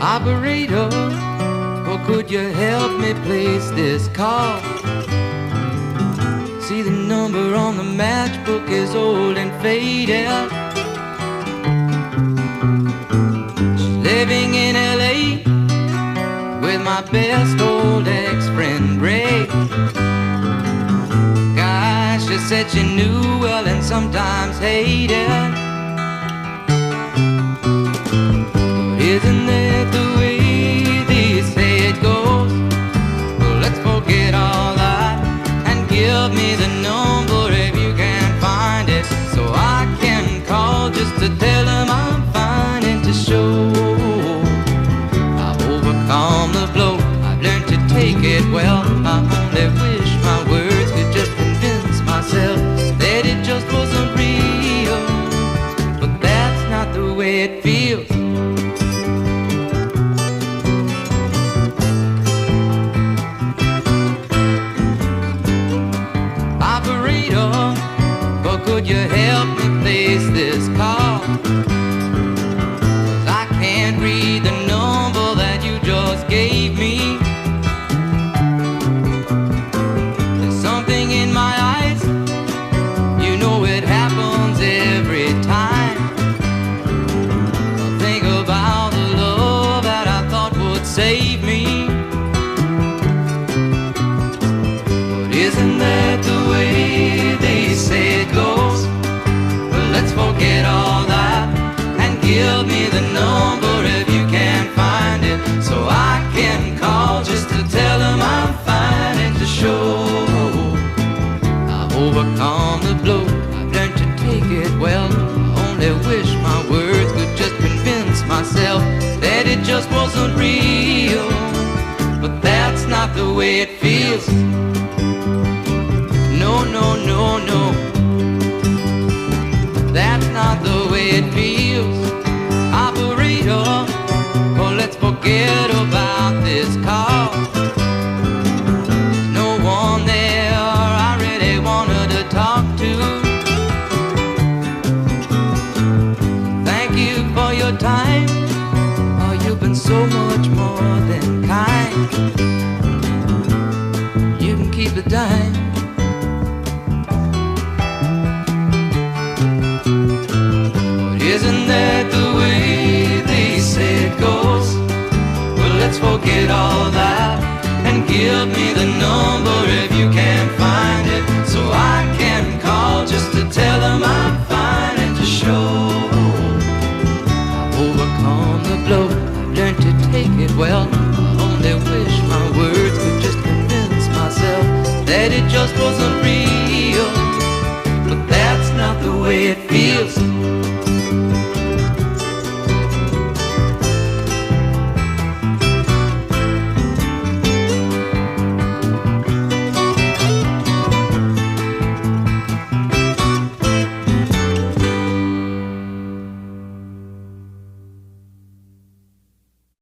Operator, or could you help me place this call? See, the number on the matchbook is old and faded. She's living in LA with my best old ex-friend Ray. Gosh, she said she knew well and sometimes hated. But isn't that the way they say it goes? Well, let's forget all that and give me the number if you can find it, so I can call just to tell them I'm fine and to show I've overcome the blow. I've learned to take it well. I only wish my words could just convince myself that it just wasn't real, but that's not the way it feels. Operator, but could you help me place this call? 'Cause I can't read the number that you just gave me. There's something in my eyes, you know it happens every time. I think about the love that I thought would save me. But isn't that the way they say it goes? Well, let's forget all that and give me the number if you can find it, so I can call just to tell them I'm fine and to show I've overcome the blow. I've learned to take it well. I only wish my words could just convince myself that it just wasn't real, but that's not the way it feels. No, no, no, no, that's not the way it feels. Operator, well, let's forget about this call. There's no one there I really wanted to talk to. Thank you for your time. Oh, you've been so much more than kind. You can keep the dime. Isn't that the way they say it goes? Well, let's forget all that and give me the